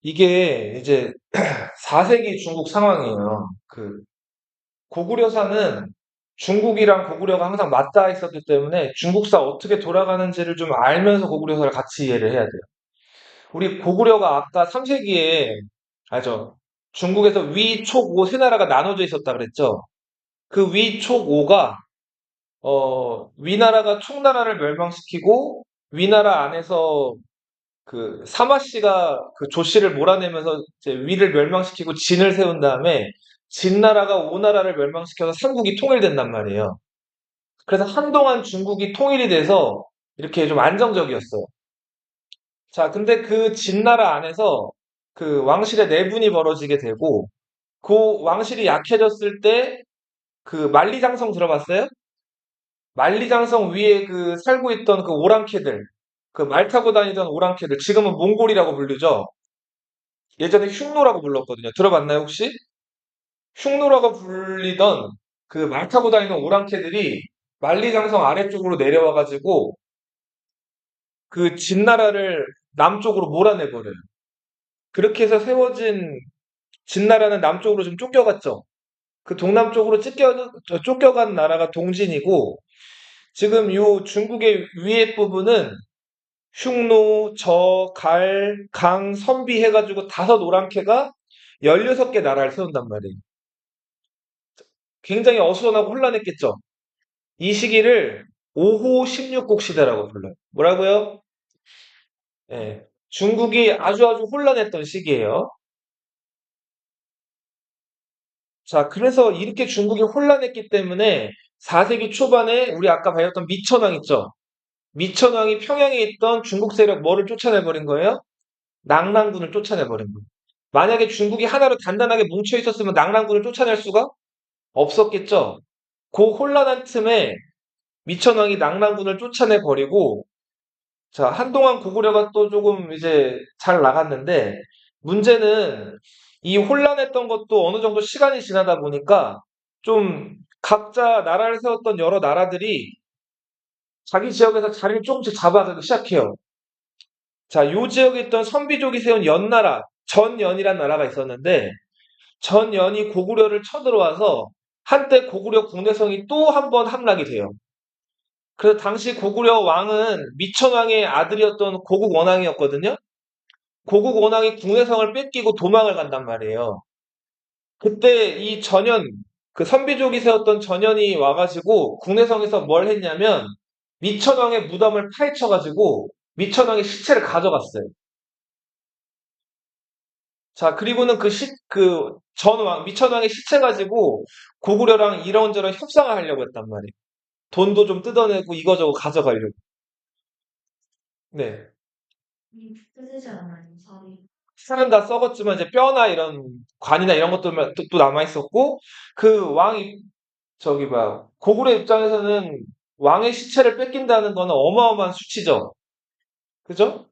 이게 이제 4세기 중국 상황이에요. 고구려사는 중국이랑 고구려가 항상 맞닿아 있었기 때문에 중국사 어떻게 돌아가는지를 좀 알면서 고구려사를 같이 이해를 해야 돼요. 우리 고구려가 아까 3세기에, 알죠? 중국에서 위, 촉, 오 세 나라가 나눠져 있었다 그랬죠? 그 위, 촉, 오가, 위나라가 촉나라를 멸망시키고, 위나라 안에서 사마씨가 그 조씨를 몰아내면서 이제 위를 멸망시키고 진을 세운 다음에 진나라가 오나라를 멸망시켜서 삼국이 통일된단 말이에요. 그래서 한동안 중국이 통일이 돼서 이렇게 좀 안정적이었어요. 자, 근데 그 진나라 안에서 그 왕실의 내분이 벌어지게 되고 그 왕실이 약해졌을 때 그 만리장성 들어봤어요? 만리장성 위에 그 살고 있던 그 오랑캐들, 그 말 타고 다니던 오랑캐들, 지금은 몽골이라고 부르죠? 예전에 흉노라고 불렀거든요. 들어봤나요, 혹시? 흉노라고 불리던 그 말 타고 다니는 오랑캐들이 만리장성 아래쪽으로 내려와가지고 그 진나라를 남쪽으로 몰아내버려요. 그렇게 해서 세워진 진나라는 남쪽으로 좀 쫓겨갔죠. 그 동남쪽으로 쫓겨간 나라가 동진이고 지금 요 중국의 위에 부분은 흉노, 저, 갈, 강, 선비 해가지고 다섯 오랑캐가 16개 나라를 세운단 말이에요. 굉장히 어수선하고 혼란했겠죠. 이 시기를 5호 16국 시대라고 불러요. 뭐라고요? 예. 중국이 아주 아주 혼란했던 시기예요. 자, 그래서 이렇게 중국이 혼란했기 때문에 4세기 초반에 우리 아까 배웠던 미천왕 있죠? 미천왕이 평양에 있던 중국 세력 뭐를 쫓아내버린 거예요? 낙랑군을 쫓아내버린 거예요. 만약에 중국이 하나로 단단하게 뭉쳐 있었으면 낙랑군을 쫓아낼 수가 없었겠죠? 그 혼란한 틈에 미천왕이 낙랑군을 쫓아내버리고 자, 한동안 고구려가 또 조금 이제 잘 나갔는데, 문제는 이 혼란했던 것도 어느 정도 시간이 지나다 보니까 좀 각자 나라를 세웠던 여러 나라들이 자기 지역에서 자리를 조금씩 잡아가기 시작해요. 자, 요 지역에 있던 선비족이 세운 연나라, 전연이란 나라가 있었는데, 전연이 고구려를 쳐들어와서 한때 고구려 국내성이 또 한 번 함락이 돼요. 그래서 당시 고구려 왕은 미천왕의 아들이었던 고국 원왕이었거든요. 고국 원앙이 국내성을 뺏기고 도망을 간단 말이에요. 그때 이 전현, 그 선비족이 세웠던 전현이 와가지고 국내성에서 뭘 했냐면 미천왕의 무덤을 파헤쳐가지고 미천왕의 시체를 가져갔어요. 자, 그리고는 그 전왕, 미천왕의 시체 가지고 고구려랑 이런저런 협상을 하려고 했단 말이에요. 돈도 좀 뜯어내고 이거저거 가져가려고. 네. 뜯지 않아요, 살이. 살은 다 썩었지만 이제 뼈나 이런 관이나 이런 것들만 또 남아 있었고 그 왕이 저기 봐 고구려 입장에서는 왕의 시체를 뺏긴다는 거는 어마어마한 수치죠. 그죠?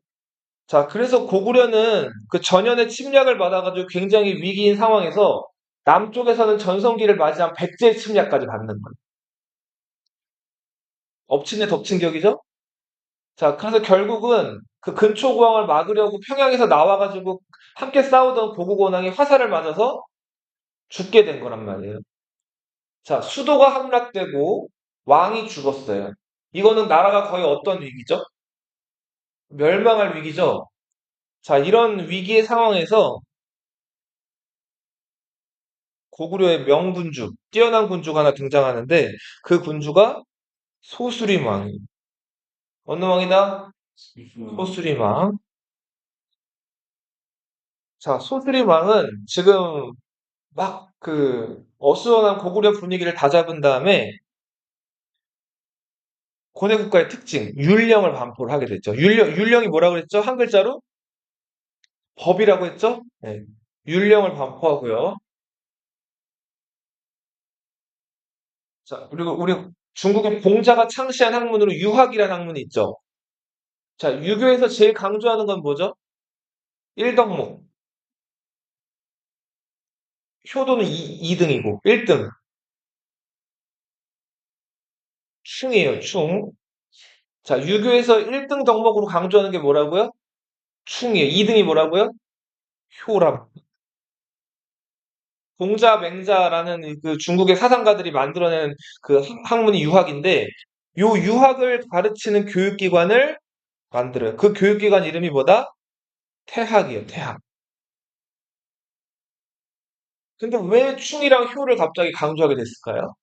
자, 그래서 고구려는 그 전현의 침략을 받아가지고 굉장히 위기인 상황에서 남쪽에서는 전성기를 맞이한 백제 침략까지 받는 거예요. 엎친데 덮친 격이죠? 자, 그래서 결국은 그 근초고왕을 막으려고 평양에서 나와가지고 함께 싸우던 고국 원왕이 화살을 맞아서 죽게 된 거란 말이에요. 자, 수도가 함락되고 왕이 죽었어요. 이거는 나라가 거의 어떤 위기죠? 멸망할 위기죠? 자, 이런 위기의 상황에서 고구려의 명군주, 뛰어난 군주가 하나 등장하는데 그 군주가 소수림 왕이에요. 어느 왕이다? 소수림 왕. 자, 소수림 왕은 지금 막 어수선한 고구려 분위기를 다잡은 다음에 고대 국가의 특징, 율령을 반포를 하게 됐죠. 율령이 뭐라고 그랬죠? 한 글자로? 법이라고 했죠? 네. 율령을 반포하고요. 자, 그리고 우리 중국의 공자가 창시한 학문으로 유학이라는 학문이 있죠. 자, 유교에서 제일 강조하는 건 뭐죠? 일덕목. 효도는 2등이고, 1등. 충이에요, 충. 자, 유교에서 1등 덕목으로 강조하는 게 뭐라고요? 충이에요. 2등이 뭐라고요? 효람. 공자, 맹자라는 그 중국의 사상가들이 만들어낸 그 학문이 유학인데, 요 유학을 가르치는 교육기관을 만들어요. 그 교육기관 이름이 뭐다? 태학이에요, 태학. 근데 왜 충이랑 효를 갑자기 강조하게 됐을까요?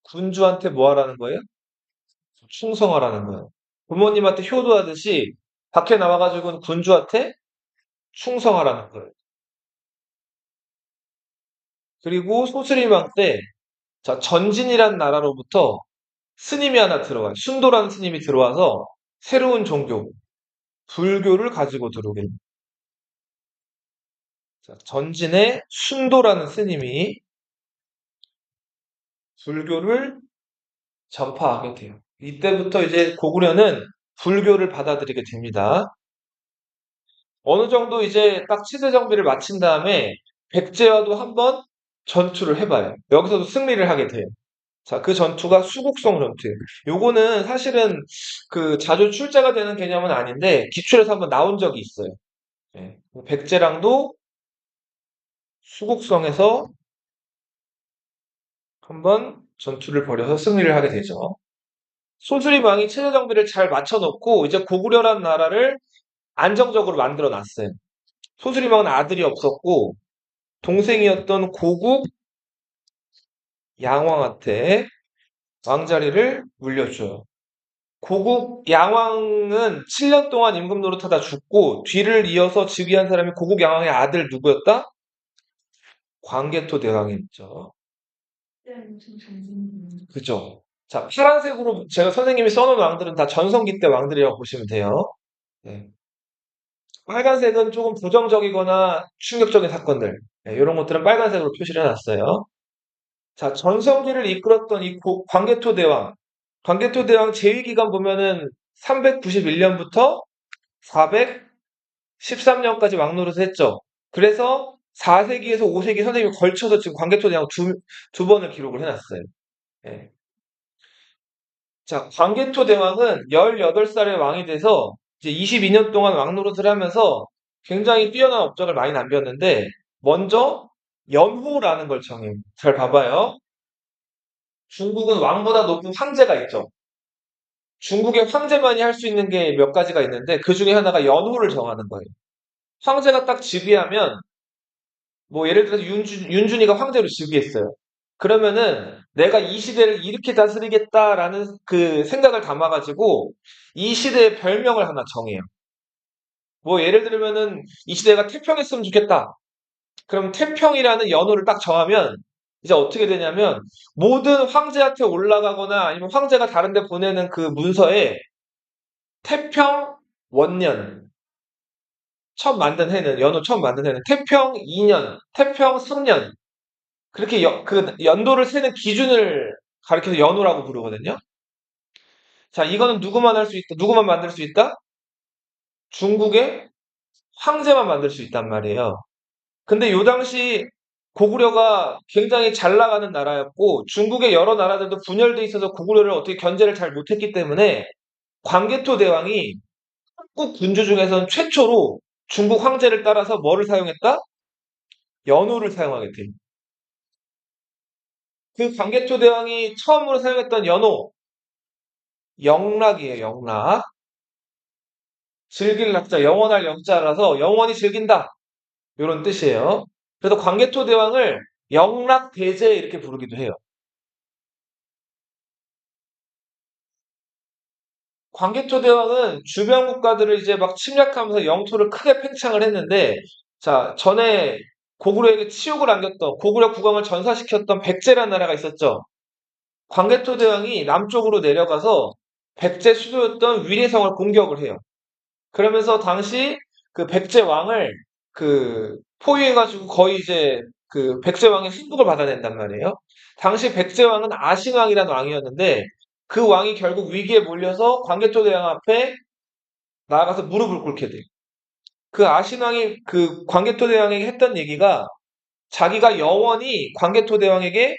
군주한테 뭐 하라는 거예요? 충성하라는 거예요. 부모님한테 효도하듯이 밖에 나와가지고는 군주한테 충성하라는 거예요. 그리고 소수리망 때, 자, 전진이란 나라로부터 스님이 하나 들어와요. 순도라는 스님이 들어와서 새로운 종교, 불교를 가지고 들어오게 됩니다. 자, 전진에 순도라는 스님이 불교를 전파하게 돼요. 이때부터 이제 고구려는 불교를 받아들이게 됩니다. 어느 정도 이제 딱 치세 정비를 마친 다음에 백제와도 한번 전투를 해봐요. 여기서도 승리를 하게 돼요. 자, 그 전투가 수국성 전투예요. 요거는 사실은 그 자주 출제가 되는 개념은 아닌데 기출에서 한번 나온 적이 있어요. 예. 백제랑도 수국성에서 한번 전투를 벌여서 승리를 하게 되죠. 소수리망이 체제 정비를 잘 맞춰놓고 이제 고구려라는 나라를 안정적으로 만들어 놨어요. 소수리망은 아들이 없었고 동생이었던 고국 양왕한테 왕자리를 물려줘요. 고국 양왕은 7년 동안 임금 노릇하다 죽고 뒤를 이어서 즉위한 사람이 고국 양왕의 아들 누구였다? 광개토 대왕이었죠. 네, 엄청 잘 생긴. 그죠? 자, 파란색으로 제가 선생님이 써놓은 왕들은 다 전성기 때 왕들이라고 보시면 돼요. 네. 빨간색은 조금 부정적이거나 충격적인 사건들. 네, 이런 것들은 빨간색으로 표시를 해놨어요. 자, 전성기를 이끌었던 이 광개토 대왕. 광개토 대왕 재위 기간 보면은 391년부터 413년까지 왕노릇을 했죠. 그래서 4세기에서 5세기 선생님이 걸쳐서 지금 광개토 대왕 두 번을 기록을 해놨어요. 예. 자, 광개토 대왕은 18살의 왕이 돼서 이제 22년 동안 왕노릇을 하면서 굉장히 뛰어난 업적을 많이 남겼는데, 먼저 연호라는 걸 정해요. 잘 봐봐요. 중국은 왕보다 높은 황제가 있죠. 중국의 황제만이 할 수 있는 게 몇 가지가 있는데, 그 중에 하나가 연호를 정하는 거예요. 황제가 딱 즉위하면, 뭐 예를 들어서 윤준이가 황제로 즉위했어요. 그러면은 내가 이 시대를 이렇게 다스리겠다라는 그 생각을 담아가지고 이 시대의 별명을 하나 정해요. 뭐 예를 들면은 이 시대가 태평했으면 좋겠다. 그럼 태평이라는 연호를 딱 정하면 이제 어떻게 되냐면 모든 황제한테 올라가거나 아니면 황제가 다른 데 보내는 그 문서에 태평 원년 처음 만든 해는 연호 처음 만든 해는 태평 2년, 태평 3년 그렇게 그 연도를 세는 기준을 가리켜서 연호라고 부르거든요. 자, 이거는 누구만 할 수 있다. 누구만 만들 수 있다? 중국의 황제만 만들 수 있단 말이에요. 근데 요 당시 고구려가 굉장히 잘 나가는 나라였고 중국의 여러 나라들도 분열돼 있어서 고구려를 어떻게 견제를 잘 못했기 때문에 광개토 대왕이 한국 군주 중에서는 최초로 중국 황제를 따라서 뭐를 사용했다? 연호를 사용하게 돼. 그 광개토 대왕이 처음으로 사용했던 연호, 영락이에요, 영락. 즐길 낙자, 영원할 영자라서 영원히 즐긴다. 이런 뜻이에요. 그래서 광개토 대왕을 영락대제 이렇게 부르기도 해요. 광개토 대왕은 주변 국가들을 이제 막 침략하면서 영토를 크게 팽창을 했는데, 자, 전에 고구려에게 치욕을 안겼던, 고구려 국왕을 전사시켰던 백제라는 나라가 있었죠. 광개토 대왕이 남쪽으로 내려가서 백제 수도였던 위례성을 공격을 해요. 그러면서 당시 그 백제 왕을 그 포위해가지고 거의 이제 그 백제 왕의 순국을 받아낸단 말이에요. 당시 백제 왕은 아신왕이라는 왕이었는데 그 왕이 결국 위기에 몰려서 광개토 대왕 앞에 나아가서 무릎을 꿇게 돼요. 그 아신왕이 그 광개토 대왕에게 했던 얘기가 자기가 영원히 광개토 대왕에게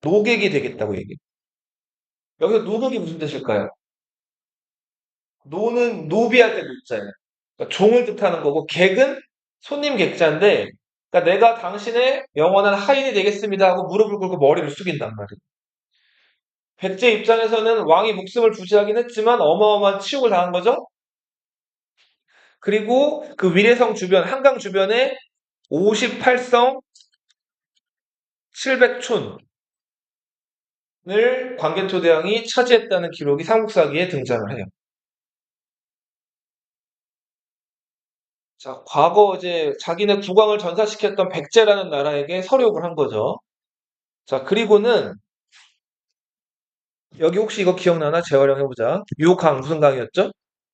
노객이 되겠다고 얘기해요. 여기서 노객이 무슨 뜻일까요? 노는 노비할 때 노자예요. 그러니까 종을 뜻하는 거고, 객은 손님 객자인데, 그러니까 내가 당신의 영원한 하인이 되겠습니다 하고 무릎을 꿇고 머리를 숙인단 말이에요. 백제 입장에서는 왕이 목숨을 부지하긴 했지만 어마어마한 치욕을 당한 거죠. 그리고 그 위례성 주변, 한강 주변에 58성 700촌을 광개토대왕이 차지했다는 기록이 삼국사기에 등장을 해요. 자, 과거 이제 자기네 국왕을 전사시켰던 백제라는 나라에게 서력을 한 거죠. 자, 그리고는 여기 혹시 이거 기억나나? 재활용해보자. 요 강 무슨 강이었죠?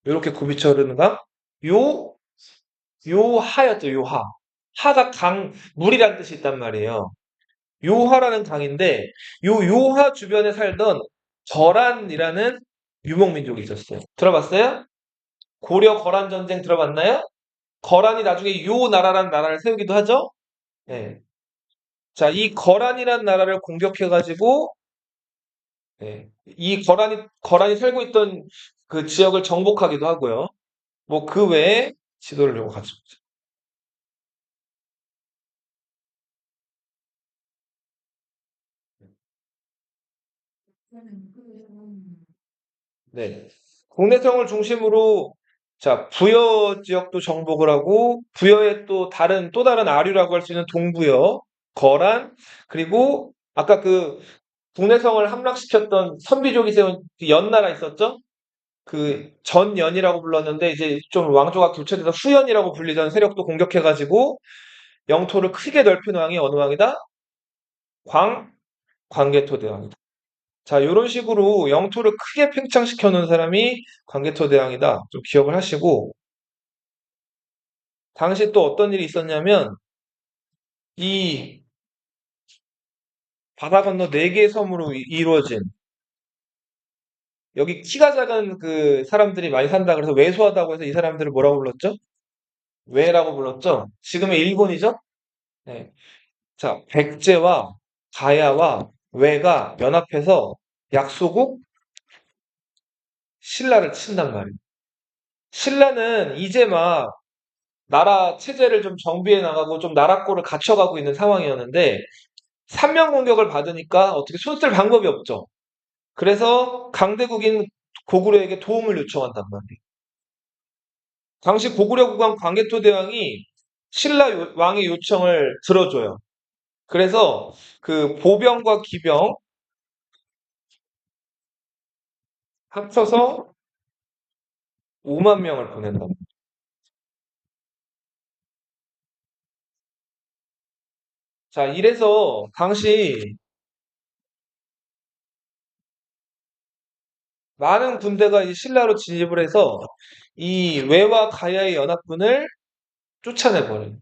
요렇게 굽이쳐 흐르는 강? 요, 요하였죠, 요하. 하가 강, 물이란 뜻이 있단 말이에요. 요하라는 강인데, 요 요하 주변에 살던 거란이라는 유목민족이 있었어요. 들어봤어요? 고려 거란 전쟁 들어봤나요? 거란이 나중에 요 나라라는 나라를 세우기도 하죠? 네. 자, 이 거란이라는 나라를 공격해가지고, 네. 이 거란이 살고 있던 그 지역을 정복하기도 하고요. 뭐 그 외에 지도를 좀 같이 보자. 네. 국내성을 중심으로 자, 부여 지역도 정복을 하고 부여의 또 다른 아류라고 할 수 있는 동부여, 거란, 그리고 아까 그 국내성을 함락시켰던 선비족이 세운 그 연나라 있었죠? 그 전연이라고 불렀는데 이제 좀 왕조가 교체돼서 후연이라고 불리던 세력도 공격해가지고 영토를 크게 넓힌 왕이 어느 왕이다? 광개토대왕이다. 자, 요런 식으로 영토를 크게 팽창시켜 놓은 사람이 광개토대왕이다. 좀 기억을 하시고, 당시 또 어떤 일이 있었냐면, 이 바다 건너 네 개의 섬으로 이루어진, 여기 키가 작은 그 사람들이 많이 산다 그래서 왜소하다고 해서 이 사람들을 뭐라고 불렀죠? 왜라고 불렀죠? 지금의 일본이죠? 네. 자, 백제와 가야와 왜가 연합해서 약소국 신라를 친단 말이에요. 신라는 이제 막 나라 체제를 좀 정비해 나가고 좀 나라꼴을 갖춰가고 있는 상황이었는데 삼면 공격을 받으니까 어떻게 손 쓸 방법이 없죠. 그래서 강대국인 고구려에게 도움을 요청한단 말이에요. 당시 고구려 국왕 광개토대왕이 신라 왕의 요청을 들어줘요. 그래서 그 보병과 기병 합쳐서 5만 명을 보낸다. 자, 이래서 당시 많은 군대가 이제 신라로 진입을 해서 이 왜와 가야의 연합군을 쫓아내버려요.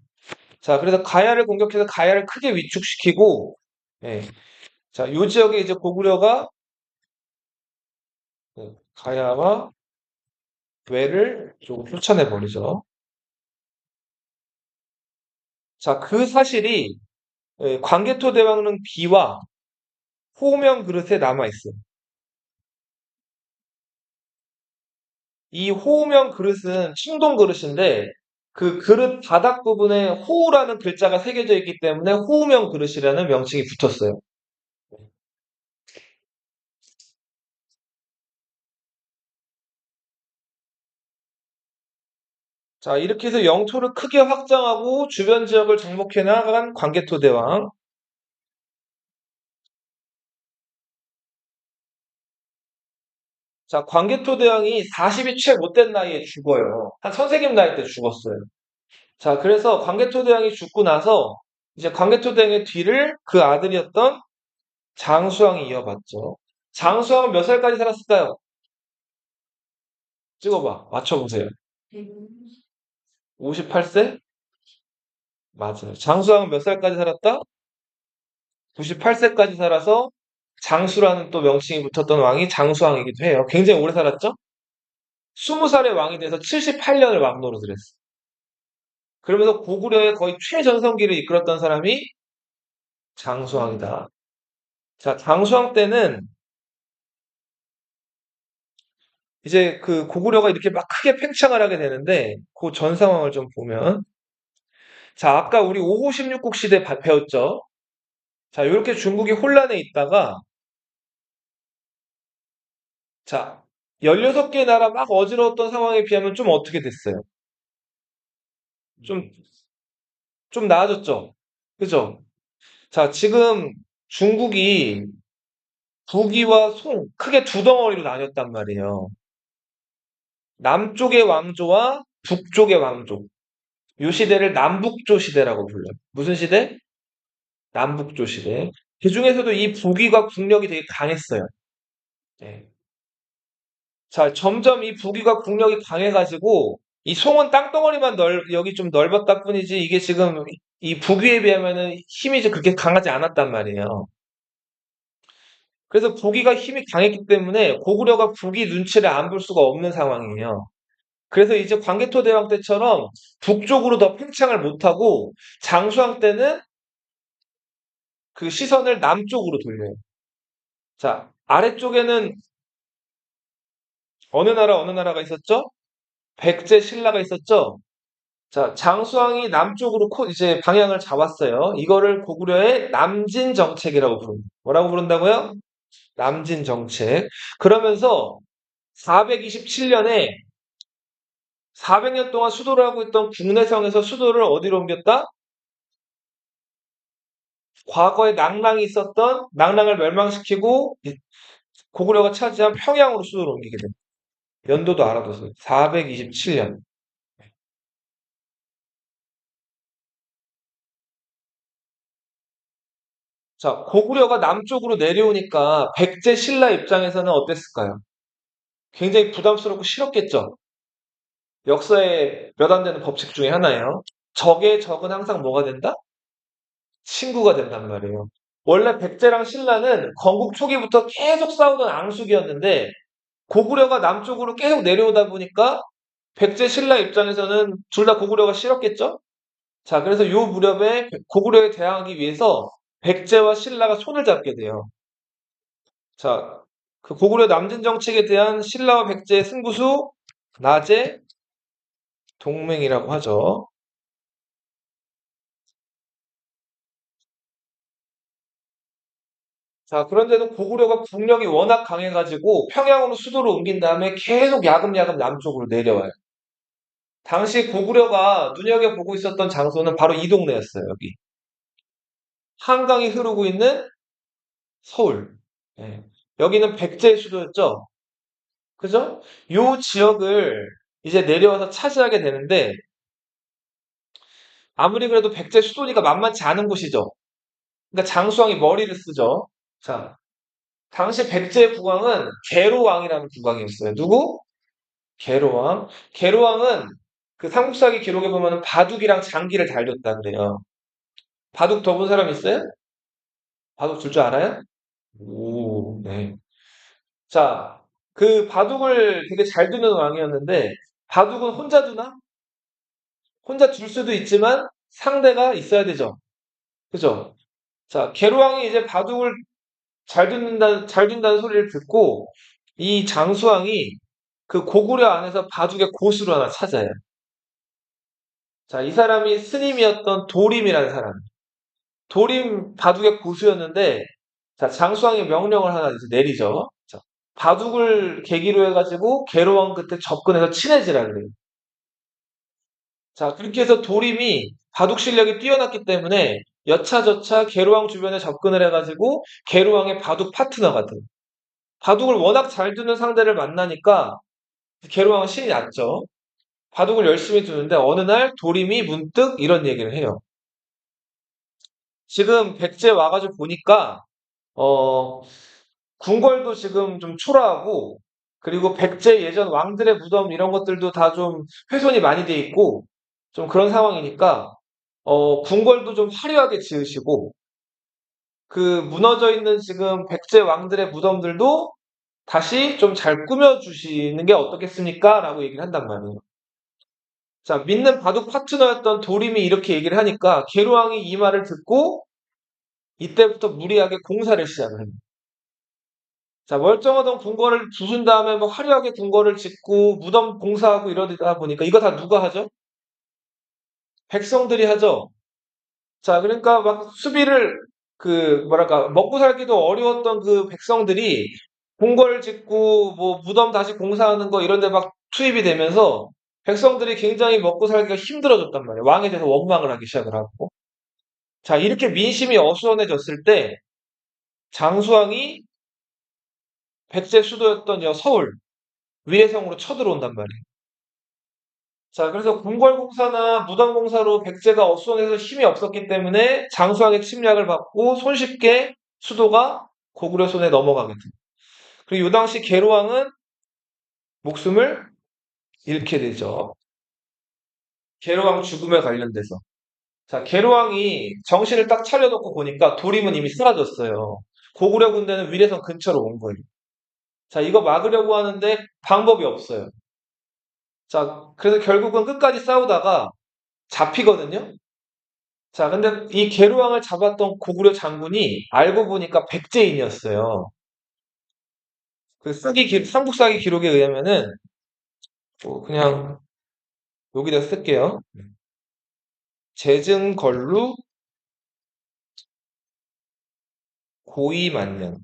자, 그래서 가야를 공격해서 가야를 크게 위축시키고, 예. 자, 요 지역에 이제 고구려가 가야와 왜를 조금 쫓아내버리죠. 자, 그 사실이 광개토 대왕릉 비와 호명 그릇에 남아있어요. 이 호명 그릇은 충동 그릇인데 그 그릇 바닥 부분에 호라는 글자가 새겨져 있기 때문에 호명 그릇이라는 명칭이 붙었어요. 자, 이렇게 해서 영토를 크게 확장하고 주변 지역을 정복해 나간 광개토 대왕. 자, 광개토 대왕이 40이 채 못 된 나이에 죽어요. 한 선생님 나이 때 죽었어요. 자, 그래서 광개토 대왕이 죽고 나서 이제 광개토 대왕의 뒤를 그 아들이었던 장수왕이 이어받죠. 장수왕은 몇 살까지 살았을까요? 찍어봐. 맞춰보세요. 58세? 맞아요. 장수왕은 몇 살까지 살았다? 98세까지 살아서 장수라는 또 명칭이 붙었던 왕이 장수왕이기도 해요. 굉장히 오래 살았죠? 20살의 왕이 돼서 78년을 왕노릇을 했어. 그러면서 고구려의 거의 최전성기를 이끌었던 사람이 장수왕이다. 자, 장수왕 때는 이제 그 고구려가 이렇게 막 크게 팽창을 하게 되는데 그 전 상황을 좀 보면 자, 아까 우리 5호 16국 시대 배웠죠? 자, 이렇게 중국이 혼란에 있다가 자, 16개 나라 막 어지러웠던 상황에 비하면 좀 어떻게 됐어요? 좀, 좀 나아졌죠? 그죠? 자, 지금 중국이 북위와 송 크게 두 덩어리로 나뉘었단 말이에요. 남쪽의 왕조와 북쪽의 왕조. 이 시대를 남북조 시대라고 불러요. 무슨 시대? 남북조 시대. 그 중에서도 이 북위가 국력이 되게 강했어요. 네. 자, 점점 이 북위가 국력이 강해가지고 이 송은 땅덩어리만 여기 좀 넓었다 뿐이지 이게 지금 이 북위에 비하면은 힘이 이제 그렇게 강하지 않았단 말이에요. 그래서 북위가 힘이 강했기 때문에 고구려가 북위 눈치를 안 볼 수가 없는 상황이에요. 그래서 이제 광개토 대왕 때처럼 북쪽으로 더 팽창을 못하고 장수왕 때는 그 시선을 남쪽으로 돌려요. 자, 아래쪽에는 어느 나라가 있었죠? 백제 신라가 있었죠? 자, 장수왕이 남쪽으로 이제 방향을 잡았어요. 이거를 고구려의 남진 정책이라고 부릅니다. 뭐라고 부른다고요? 남진 정책. 그러면서 427년에 400년 동안 수도를 하고 있던 국내성에서 수도를 어디로 옮겼다? 과거에 낭랑이 있었던 낭랑을 멸망시키고 고구려가 차지한 평양으로 수도를 옮기게 됩니다. 연도도 알아두세요. 427년. 자, 고구려가 남쪽으로 내려오니까 백제 신라 입장에서는 어땠을까요? 굉장히 부담스럽고 싫었겠죠. 역사에 몇 안 되는 법칙 중에 하나예요. 적의 적은 항상 뭐가 된다? 친구가 된단 말이에요. 원래 백제랑 신라는 건국 초기부터 계속 싸우던 앙숙이었는데 고구려가 남쪽으로 계속 내려오다 보니까 백제 신라 입장에서는 둘 다 고구려가 싫었겠죠? 자, 그래서 요 무렵에 고구려에 대항하기 위해서 백제와 신라가 손을 잡게 돼요. 자, 그 고구려 남진 정책에 대한 신라와 백제의 승부수 나제 동맹이라고 하죠. 자, 그런데도 고구려가 국력이 워낙 강해가지고 평양으로 수도를 옮긴 다음에 계속 야금야금 남쪽으로 내려와요. 당시 고구려가 눈여겨보고 있었던 장소는 바로 이 동네였어요, 여기. 한강이 흐르고 있는 서울. 예. 여기는 백제의 수도였죠? 그죠? 요 지역을 이제 내려와서 차지하게 되는데, 아무리 그래도 백제 수도니까 만만치 않은 곳이죠. 그러니까 장수왕이 머리를 쓰죠. 자, 당시 백제 국왕은 계로왕이라는 국왕이었어요. 누구? 계로왕. 계로왕은 그 삼국사기 기록에 보면 바둑이랑 장기를 달렸다 그래요. 바둑 둬본 사람 있어요? 바둑 둘 줄 알아요? 오, 네. 자, 그 바둑을 되게 잘 두는 왕이었는데, 바둑은 혼자 두나? 혼자 둘 수도 있지만 상대가 있어야 되죠. 그죠? 자, 계로왕이 이제 바둑을 잘 둔다는 소리를 듣고, 이 장수왕이 그 고구려 안에서 바둑의 고수를 하나 찾아요. 자, 이 사람이 스님이었던 도림이라는 사람. 도림 바둑의 고수였는데, 자, 장수왕이 명령을 하나 이제 내리죠. 자, 바둑을 계기로 해가지고 계로왕 끝에 접근해서 친해지라 그래요. 자, 그렇게 해서 도림이 바둑 실력이 뛰어났기 때문에 여차저차 계로왕 주변에 접근을 해가지고 계로왕의 바둑 파트너가 돼요. 바둑을 워낙 잘 두는 상대를 만나니까 계로왕은 신이 났죠. 바둑을 열심히 두는데 어느 날 도림이 문득 이런 얘기를 해요. 지금 백제 와가지고 보니까 어, 궁궐도 지금 좀 초라하고 그리고 백제 예전 왕들의 무덤 이런 것들도 다 좀 훼손이 많이 돼 있고 좀 그런 상황이니까 궁궐도 좀 화려하게 지으시고 그 무너져 있는 지금 백제 왕들의 무덤들도 다시 좀 잘 꾸며주시는 게 어떻겠습니까? 라고 얘기를 한단 말이에요. 자, 믿는 바둑 파트너였던 도림이 이렇게 얘기를 하니까 계루왕이 이 말을 듣고 이때부터 무리하게 공사를 시작을 합니다. 자, 멀쩡하던 궁궐을 부순 다음에 뭐 화려하게 궁궐을 짓고 무덤 공사하고 이러다 보니까 이거 다 누가 하죠? 백성들이 하죠. 자, 그러니까 막 수비를 그 뭐랄까 먹고 살기도 어려웠던 그 백성들이 궁궐 짓고 뭐 무덤 다시 공사하는 거 이런 데 막 투입이 되면서 백성들이 굉장히 먹고 살기가 힘들어졌단 말이에요. 왕에 대해서 원망을 하기 시작을 하고. 자, 이렇게 민심이 어수선해졌을 때 장수왕이 백제 수도였던 여 서울 위례성으로 쳐들어온단 말이에요. 자, 그래서 궁궐공사나 무덤공사로 백제가 어수선해서 힘이 없었기 때문에 장수왕의 침략을 받고 손쉽게 수도가 고구려 손에 넘어가게 됩니다. 그리고 이 당시 계로왕은 목숨을 잃게 되죠. 계로왕 죽음에 관련돼서. 자, 계로왕이 정신을 딱 차려놓고 보니까 도림은 이미 사라졌어요. 고구려 군대는 위례성 근처로 온 거예요. 자, 이거 막으려고 하는데 방법이 없어요. 자, 그래서 결국은 끝까지 싸우다가 잡히거든요. 자, 근데 이 계류왕을 잡았던 고구려 장군이 알고 보니까 백제인이었어요. 그 삼국사기 기록에 의하면은 뭐 그냥 여기다 쓸게요. 제증걸루 고이만년.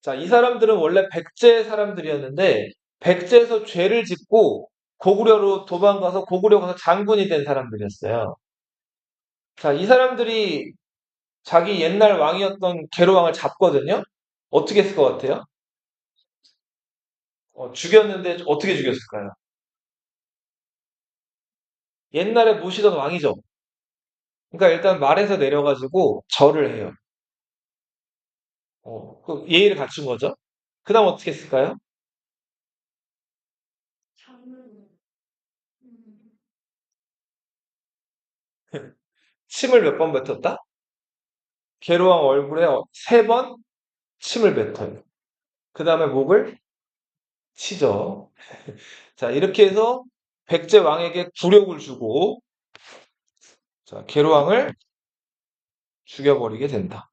자, 이 사람들은 원래 백제 사람들이었는데 백제에서 죄를 짓고 고구려로 도망가서 고구려 가서 장군이 된 사람들이었어요. 자, 이 사람들이 자기 옛날 왕이었던 계로왕을 잡거든요. 어떻게 했을 것 같아요? 죽였는데 어떻게 죽였을까요? 옛날에 모시던 왕이죠. 그러니까 일단 말에서 내려가지고 절을 해요. 그 예의를 갖춘 거죠. 그 다음 어떻게 했을까요? 장르. 침을 몇 번 뱉었다? 계로왕 얼굴에 세 번 침을 뱉어요. 그 다음에 목을 치죠. 자, 이렇게 해서 백제 왕에게 굴욕을 주고, 자, 계로왕을 죽여버리게 된다.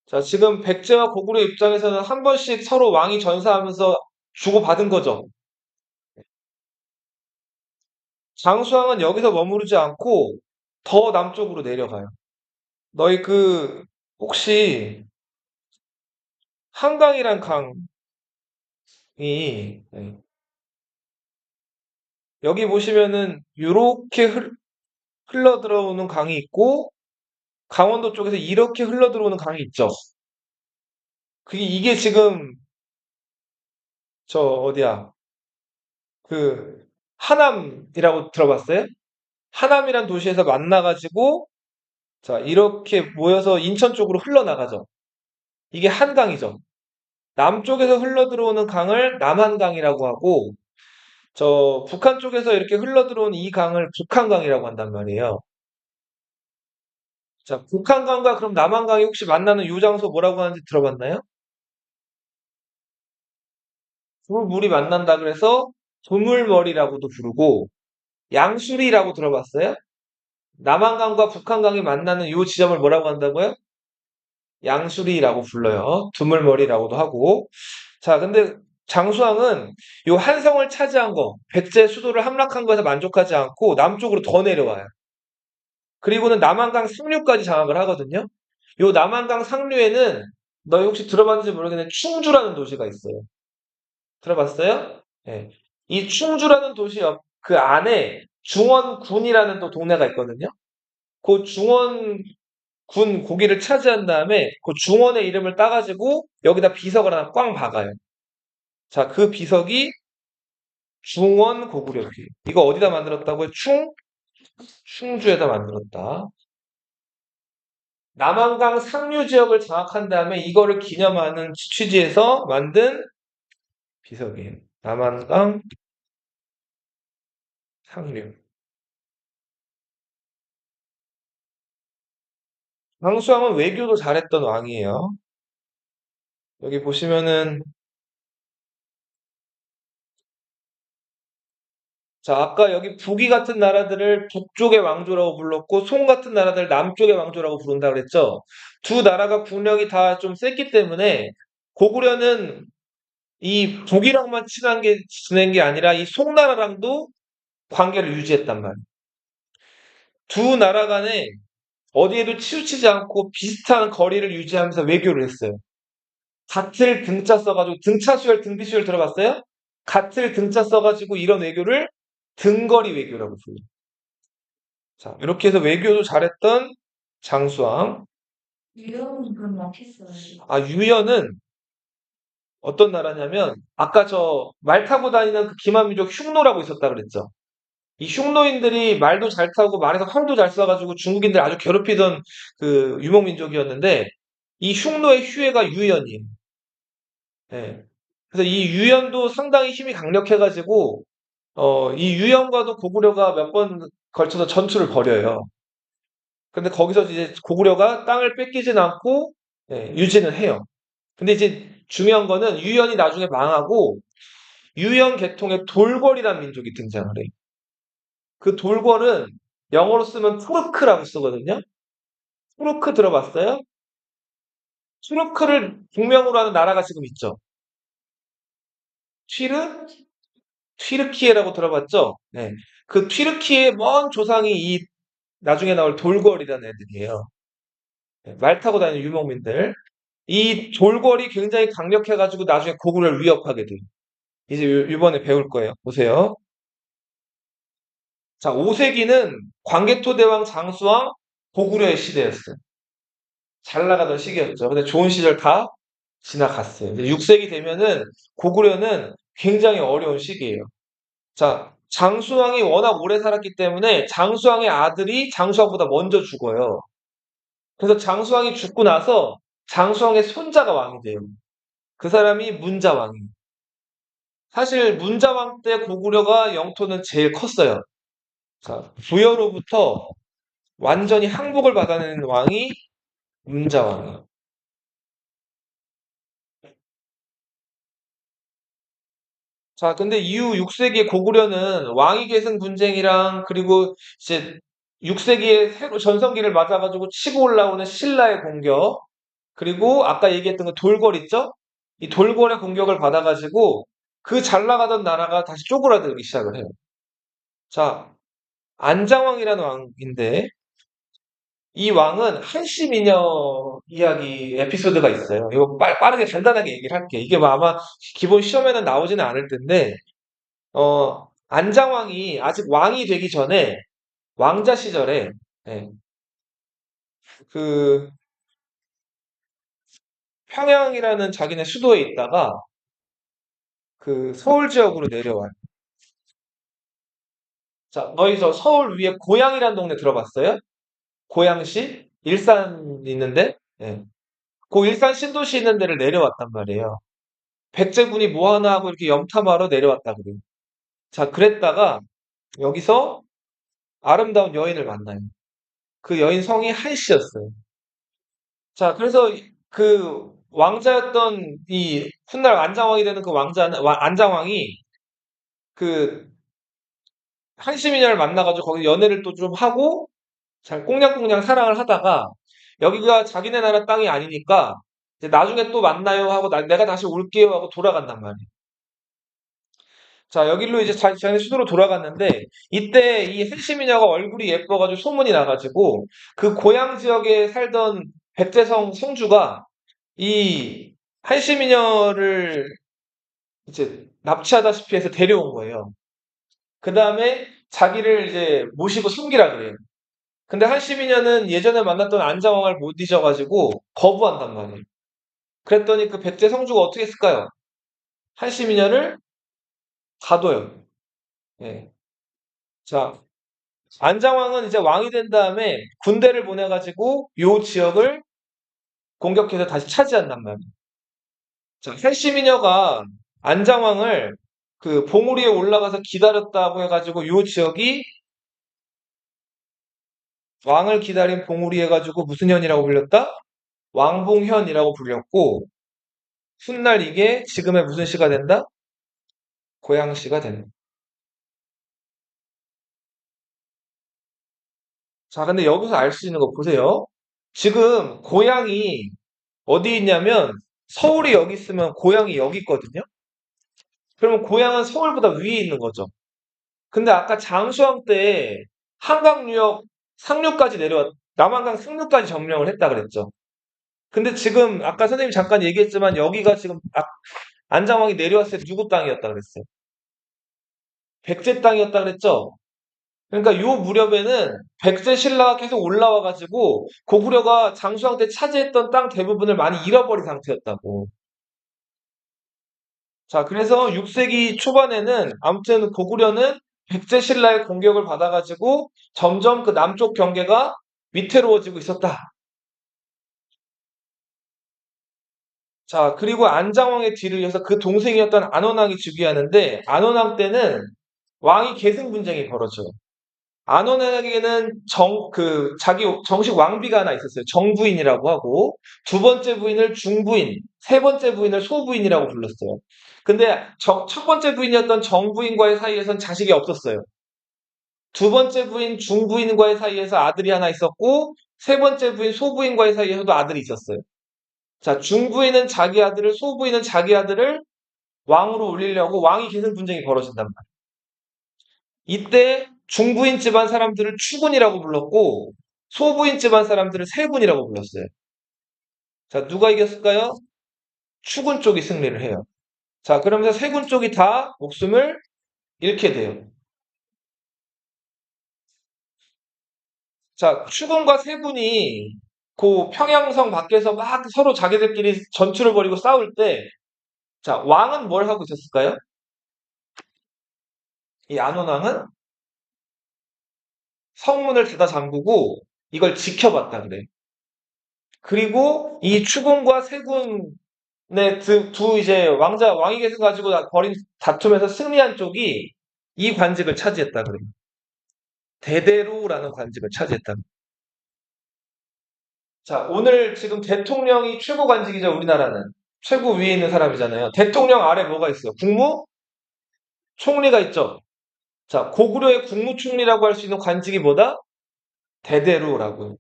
자, 지금 백제와 고구려 입장에서는 한 번씩 서로 왕이 전사하면서 주고받은 거죠. 장수왕은 여기서 머무르지 않고 더 남쪽으로 내려가요. 너희 혹시 한강이란 강이, 네, 여기 보시면은 이렇게 흘러 들어오는 강이 있고 강원도 쪽에서 이렇게 흘러 들어오는 강이 있죠. 이게 지금 저 어디야? 그 하남이라고 들어봤어요? 하남이란 도시에서 만나가지고 자 이렇게 모여서 인천 쪽으로 흘러나가죠. 이게 한강이죠. 남쪽에서 흘러 들어오는 강을 남한강이라고 하고 저 북한 쪽에서 이렇게 흘러 들어온 이 강을 북한강이라고 한단 말이에요. 자, 북한강과 그럼 남한강이 혹시 만나는 요 장소 뭐라고 하는지 들어봤나요? 두 물이 만난다 그래서 조물머리라고도 부르고 양수리라고 들어봤어요? 남한강과 북한강이 만나는 요 지점을 뭐라고 한다고요? 양수리라고 불러요. 두물머리라고도 하고. 자, 근데 장수왕은 요 한성을 차지한 거, 백제 수도를 함락한 거에서 만족하지 않고 남쪽으로 더 내려와요. 그리고는 남한강 상류까지 장악을 하거든요. 요 남한강 상류에는 너희 혹시 들어봤는지 모르겠는데 충주라는 도시가 있어요. 들어봤어요? 네. 이 충주라는 도시 그 안에 중원군이라는 또 동네가 있거든요. 그 중원군 고기를 차지한 다음에 그 중원의 이름을 따가지고 여기다 비석을 하나 꽝 박아요. 자, 그 비석이 중원 고구려비. 이거 어디다 만들었다고요? 충주에다 만들었다. 남한강 상류 지역을 장악한 다음에 이거를 기념하는 취지에서 만든 비석이에요. 남한강 상류. 황수왕은 외교도 잘했던 왕이에요. 여기 보시면은 자, 아까 여기 북이 같은 나라들을 북쪽의 왕조라고 불렀고, 송 같은 나라들 남쪽의 왕조라고 부른다 그랬죠? 두 나라가 국력이 다 좀 셌기 때문에 고구려는 이 북이랑만 친한 게 지낸 게 아니라 이 송나라랑도 관계를 유지했단 말이에요. 두 나라 간에 어디에도 치우치지 않고 비슷한 거리를 유지하면서 외교를 했어요. 같을 등자 써가지고 등차수열 등비수열 들어봤어요? 같을 등자 써가지고 이런 외교를 등거리 외교라고 불러요. 자, 이렇게 해서 외교도 잘했던 장수왕. 유형은 그럼 막혔어요. 아, 유연은 어떤 나라냐면 아까 저 말 타고 다니는 그 기만민족 흉노라고 있었다 그랬죠. 이 흉노인들이 말도 잘 타고 말에서 활도 잘 쏴가지고 중국인들 아주 괴롭히던 그 유목민족이었는데 이 흉노의 휴회가 유연이에요. 예. 그래서 이 유연도 상당히 힘이 강력해가지고 이 유연과도 고구려가 몇 번 걸쳐서 전투를 벌여요. 근데 거기서 이제 고구려가 땅을 뺏기진 않고 예, 유지는 해요. 근데 이제 중요한 거는 유연이 나중에 망하고 유연 계통의 돌궐이라는 민족이 등장을 해요. 그 돌궐은 영어로 쓰면 투르크라고 쓰거든요. 투르크 들어봤어요? 투르크를 국명으로 하는 나라가 지금 있죠. 튀르? 튀르키예라고 들어봤죠? 네. 그 튀르키의 먼 조상이 이 나중에 나올 돌궐이라는 애들이에요. 네, 말 타고 다니는 유목민들. 이 돌궐이 굉장히 강력해가지고 나중에 고구려를 위협하게 돼요. 이제 이번에 배울 거예요. 보세요. 자, 5세기는 광개토대왕 장수왕 고구려의 시대였어요. 잘 나가던 시기였죠. 근데 좋은 시절 다 지나갔어요. 이제 6세기 되면은 고구려는 굉장히 어려운 시기예요. 자, 장수왕이 워낙 오래 살았기 때문에 장수왕의 아들이 장수왕보다 먼저 죽어요. 그래서 장수왕이 죽고 나서 장수왕의 손자가 왕이 돼요. 그 사람이 문자왕이에요. 사실 문자왕 때 고구려가 영토는 제일 컸어요. 자, 부여로부터 완전히 항복을 받아내는 왕이 문자왕이에요. 자, 근데 이후 6세기에 고구려는 왕위 계승 분쟁이랑 그리고 이제 6세기에 새로 전성기를 맞아가지고 치고 올라오는 신라의 공격 그리고 아까 얘기했던 그 돌궐 있죠? 이 돌궐의 공격을 받아가지고 그 잘 나가던 나라가 다시 쪼그라들기 시작을 해요. 자, 안장왕이라는 왕인데 이 왕은 한시미녀 이야기 에피소드가 있어요. 이거 빠르게 간단하게 얘기를 할게요. 이게 뭐 아마 기본 시험에는 나오지는 않을 텐데 안장왕이 아직 왕이 되기 전에 왕자 시절에 예, 그 평양이라는 자기네 수도에 있다가 그 서울 지역으로 내려와요. 자, 너희 저 서울 위에 고양이라는 동네 들어봤어요? 고양시? 일산 있는데? 예. 그 일산 신도시 있는 데를 내려왔단 말이에요. 백제군이 뭐 하나 하고 이렇게 염탐하러 내려왔다 그래요. 자, 그랬다가 여기서 아름다운 여인을 만나요. 그 여인 성이 한씨였어요. 자, 그래서 그 왕자였던 이 훗날 안장왕이 되는 그 안장왕이 그 한시미녀를 만나가지고 거기 연애를 또 좀 하고 잘 꽁냥꽁냥 사랑을 하다가 여기가 자기네 나라 땅이 아니니까 이제 나중에 또 만나요 하고 내가 다시 올게요 하고 돌아간단 말이에요. 자, 여기로 이제 자기네 수도로 돌아갔는데 이때 이 한시미녀가 얼굴이 예뻐가지고 소문이 나가지고 그 고향 지역에 살던 백제성 성주가 이 한시미녀를 이제 납치하다시피 해서 데려온 거예요. 그 다음에 자기를 이제 모시고 숨기라 그래요. 근데 한시미녀는 예전에 만났던 안장왕을 못 잊어가지고 거부한단 말이에요. 그랬더니 그 백제 성주가 어떻게 했을까요? 한시미녀를 가둬요. 예. 자, 안장왕은 이제 왕이 된 다음에 군대를 보내가지고 요 지역을 공격해서 다시 차지한단 말이에요. 자, 한시미녀가 안장왕을 그 봉우리에 올라가서 기다렸다고 해가지고 요 지역이 왕을 기다린 봉우리 해가지고 무슨 현이라고 불렸다? 왕봉현이라고 불렸고 훗날 이게 지금의 무슨 시가 된다? 고양시가 된다. 자, 근데 여기서 알 수 있는 거 보세요. 지금 고향이 어디 있냐면 서울이 여기 있으면 고향이 여기 있거든요. 그러면 고향은 서울보다 위에 있는 거죠. 근데 아까 장수왕 때 한강유역 상류까지 남한강 상류까지 점령을 했다 그랬죠. 근데 지금 아까 선생님이 잠깐 얘기했지만 여기가 지금 안장왕이 내려왔을 때 누구 땅이었다 그랬어요? 백제 땅이었다 그랬죠? 그러니까 요 무렵에는 백제 신라가 계속 올라와 가지고 고구려가 장수왕 때 차지했던 땅 대부분을 많이 잃어버린 상태였다고. 자, 그래서 6세기 초반에는 아무튼 고구려는 백제 신라의 공격을 받아가지고 점점 그 남쪽 경계가 위태로워지고 있었다. 자, 그리고 안장왕의 뒤를 이어서 그 동생이었던 안원왕이 즉위하는데 안원왕 때는 왕위 계승 분쟁이 벌어져요. 안원에게는 자기 정식 왕비가 하나 있었어요. 정부인이라고 하고, 두 번째 부인을 중부인, 세 번째 부인을 소부인이라고 불렀어요. 근데 첫 번째 부인이었던 정부인과의 사이에선 자식이 없었어요. 두 번째 부인 중부인과의 사이에서 아들이 하나 있었고, 세 번째 부인 소부인과의 사이에서도 아들이 있었어요. 자, 중부인은 자기 아들을, 소부인은 자기 아들을 왕으로 올리려고 왕위 계승 분쟁이 벌어진단 말이에요. 이때 중부인 집안 사람들을 추군이라고 불렀고 소부인 집안 사람들을 세군이라고 불렀어요. 자, 누가 이겼을까요? 추군 쪽이 승리를 해요. 자, 그러면서 세군 쪽이 다 목숨을 잃게 돼요. 자, 추군과 세군이 그 평양성 밖에서 막 서로 자기들끼리 전투를 벌이고 싸울 때, 자, 왕은 뭘 하고 있었을까요? 이 안원왕은 성문을 닫아 잠그고 이걸 지켜봤다 그래. 그리고 이 추군과 세군의 두 이제 왕위 계승 가지고 벌인 다툼에서 승리한 쪽이 이 관직을 차지했다 그래요. 대대로라는 관직을 차지했다. 자, 오늘 지금 대통령이 최고 관직이죠, 우리나라는. 최고 위에 있는 사람이잖아요. 대통령 아래 뭐가 있어요? 총리가 있죠. 자, 고구려의 국무총리라고 할 수 있는 관직이 뭐다? 대대로라고요.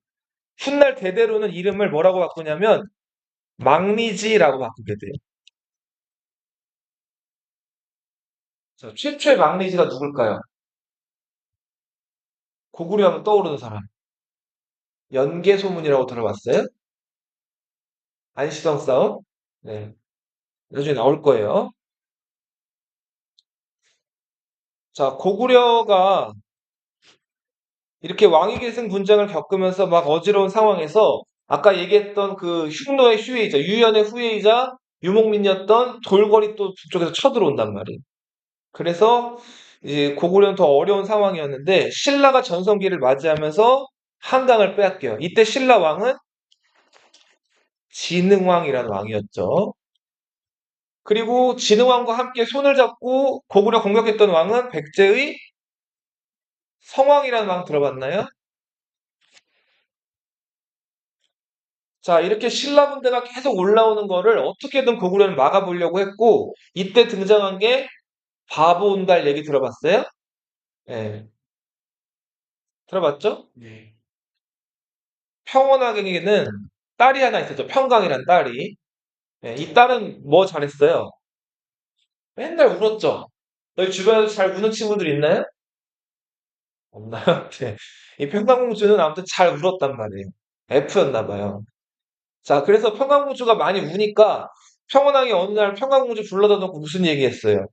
훗날 대대로는 이름을 뭐라고 바꾸냐면 망리지라고 바꾸게 돼요. 자, 최초의 망리지가 누굴까요? 고구려 하면 떠오르는 사람. 연개소문이라고 들어봤어요? 안시성 싸움? 네. 나중에 나올 거예요. 자, 고구려가 이렇게 왕위계승 분쟁을 겪으면서 막 어지러운 상황에서 아까 얘기했던 그 흉노의 후예이자 유연의 후예이자 유목민이었던 돌궐이 또 북쪽에서 쳐들어온단 말이에요. 그래서 이제 고구려는 더 어려운 상황이었는데 신라가 전성기를 맞이하면서 한강을 빼앗겨요. 이때 신라 왕은 진흥왕이라는 왕이었죠. 그리고 진흥왕과 함께 손을 잡고 고구려 공격했던 왕은 백제의 성왕이라는 왕 들어봤나요? 자, 이렇게 신라 군대가 계속 올라오는 거를 어떻게든 고구려는 막아보려고 했고, 이때 등장한 게 바보온달 얘기 들어봤어요? 예, 들어봤죠? 네. 평원학에게는 딸이 하나 있었죠. 평강이란 딸이. 예, 이 딸은 뭐 잘했어요? 맨날 울었죠. 너희 주변에도 잘 우는 친구들 있나요? 없나요? 네. 이 평강공주는 아무튼 잘 울었단 말이에요. F였나 봐요. 자, 그래서 평강공주가 많이 우니까 평원왕이 어느 날 평강공주 불러다 놓고 무슨 얘기했어요?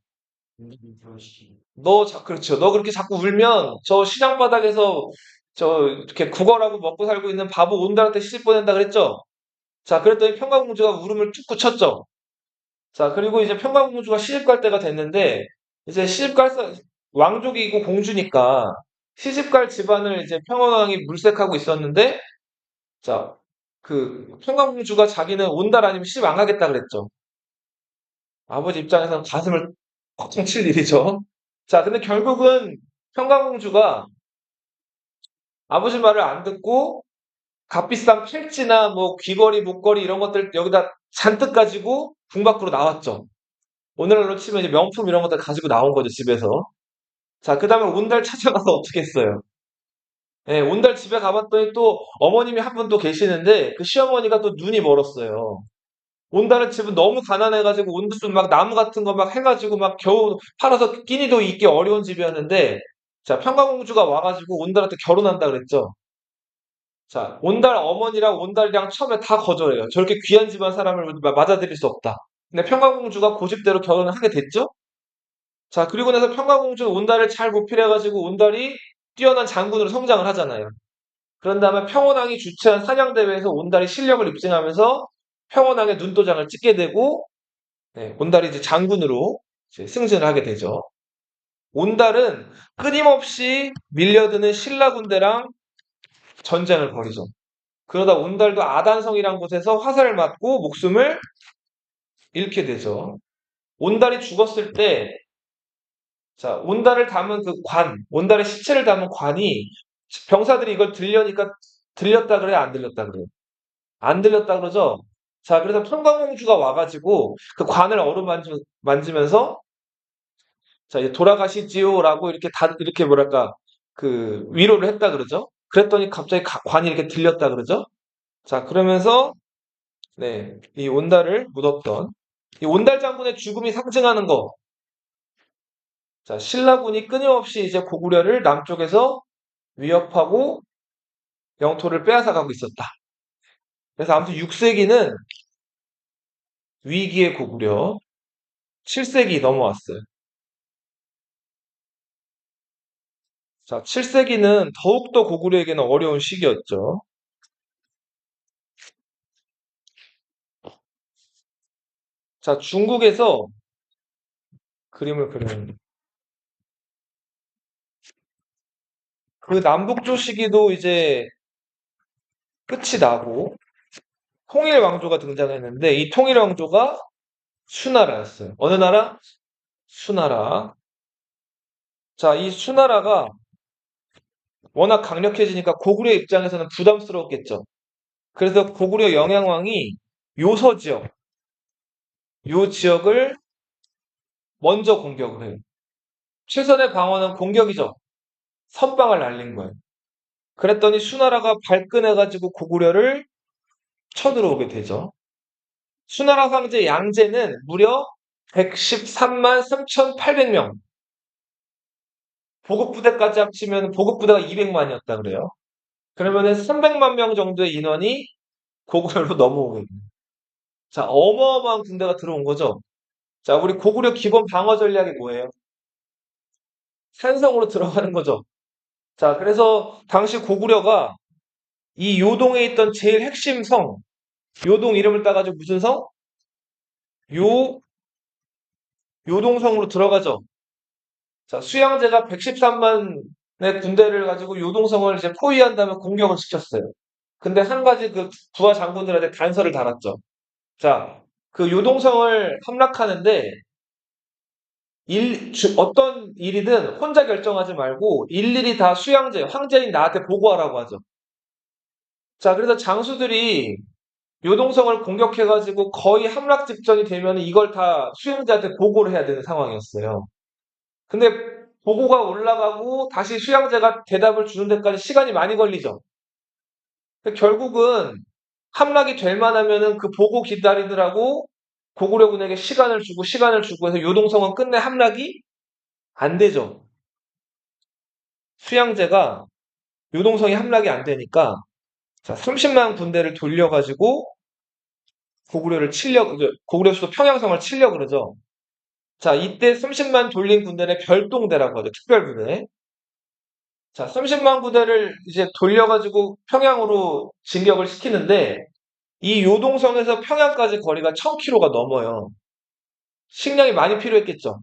그렇죠. 너 그렇게 자꾸 울면 저 시장 바닥에서 이렇게 구걸하고 먹고 살고 있는 바보 온달한테 시집 보낸다 그랬죠? 자, 그랬더니 평강공주가 울음을 뚝 그쳤죠. 자, 그리고 이제 평강공주가 시집 갈 때가 됐는데 이제 왕족이고 공주니까 시집 갈 집안을 이제 평원왕이 물색하고 있었는데 자, 그 평강공주가 자기는 온달 아니면 시집 안 가겠다 그랬죠. 아버지 입장에서는 가슴을 kokkok칠 일이죠. 자, 근데 결국은 평강공주가 아버지 말을 안 듣고 값비싼 팔찌나 뭐 귀걸이, 목걸이 이런 것들 여기다 잔뜩 가지고 궁 밖으로 나왔죠. 오늘날로 치면 이제 명품 이런 것들 가지고 나온 거죠, 집에서. 자, 그 다음에 온달 찾아가서 어떻게 했어요? 예, 온달 집에 가봤더니 또 어머님이 한 분 또 계시는데 그 시어머니가 또 눈이 멀었어요. 온달은 집은 너무 가난해가지고 온두순 막 나무 같은 거 막 해가지고 막 겨우 팔아서 끼니도 있기 어려운 집이었는데 자, 평강공주가 와가지고 온달한테 결혼한다 그랬죠. 자, 온달 어머니랑 온달이랑 처음에 다 거절해요. 저렇게 귀한 집안 사람을 맞아들일 수 없다. 근데 평강공주가 고집대로 결혼을 하게 됐죠. 자, 그리고 나서 평강공주는 온달을 잘 보필해가지고 온달이 뛰어난 장군으로 성장을 하잖아요. 그런 다음에 평원왕이 주최한 사냥대회에서 온달이 실력을 입증하면서 평원왕의 눈도장을 찍게 되고 네, 온달이 이제 장군으로 이제 승진을 하게 되죠. 온달은 끊임없이 밀려드는 신라 군대랑 전쟁을 벌이죠. 그러다 온달도 아단성이란 곳에서 화살을 맞고 목숨을 잃게 되죠. 온달이 죽었을 때, 자, 온달을 담은 그 온달의 시체를 담은 관이 병사들이 이걸 들려니까 들렸다 그래요, 안 들렸다 그래요? 안 들렸다 그러죠? 자, 그래서 평강공주가 와가지고 그 관을 만지면서 자, 이제 돌아가시지요라고 이렇게 이렇게 뭐랄까, 그 위로를 했다 그러죠? 그랬더니 갑자기 관이 이렇게 들렸다 그러죠? 자, 그러면서 네, 이 온달을 묻었던 이 온달 장군의 죽음이 상징하는 거. 자, 신라군이 끊임없이 이제 고구려를 남쪽에서 위협하고 영토를 빼앗아가고 있었다. 그래서 아무튼 6세기는 위기의 고구려, 7세기 넘어왔어요. 자, 7세기는 더욱더 고구려에게는 어려운 시기였죠. 자, 중국에서 그림을 그리는 그 남북조 시기도 이제 끝이 나고 통일 왕조가 등장했는데 이 통일 왕조가 수나라였어요. 어느 나라? 수나라. 자, 이 수나라가 워낙 강력해지니까 고구려 입장에서는 부담스러웠겠죠. 그래서 고구려 영양왕이 요서 지역, 요 지역을 먼저 공격을 해요. 최선의 방어는 공격이죠. 선방을 날린 거예요. 그랬더니 수나라가 발끈해가지고 고구려를 쳐들어오게 되죠. 수나라 황제 양제는 무려 113만 3,800명. 보급부대까지 합치면 보급부대가 200만이었다 그래요. 그러면은 300만 명 정도의 인원이 고구려로 넘어오게 돼요. 자, 어마어마한 군대가 들어온 거죠. 자, 우리 고구려 기본 방어 전략이 뭐예요? 산성으로 들어가는 거죠. 자, 그래서 당시 고구려가 이 요동에 있던 제일 핵심 성, 요동 이름을 따가지고 무슨 성? 요, 요동성으로 들어가죠. 자, 수양제가 113만의 군대를 가지고 요동성을 이제 포위한 다음에 공격을 시켰어요. 근데 한 가지 그 부하 장군들한테 단서를 달았죠. 자, 그 요동성을 함락하는데 어떤 일이든 혼자 결정하지 말고 일일이 다 수양제, 황제인 나한테 보고하라고 하죠. 자, 그래서 장수들이 요동성을 공격해가지고 거의 함락 직전이 되면 이걸 다 수양제한테 보고를 해야 되는 상황이었어요. 근데 보고가 올라가고 다시 수양제가 대답을 주는 데까지 시간이 많이 걸리죠. 결국은 함락이 될 만하면은 그 보고 기다리느라고 고구려군에게 시간을 주고 해서 요동성은 끝내 함락이 안 되죠. 수양제가 요동성이 함락이 안 되니까 자, 30만 군대를 돌려가지고 고구려 수도 평양성을 치려 그러죠. 자, 이때 30만 돌린 군대는 별동대라고 하죠. 특별부대. 자, 30만 부대를 이제 돌려가지고 평양으로 진격을 시키는데 이 요동성에서 평양까지 거리가 1000km가 넘어요. 식량이 많이 필요했겠죠.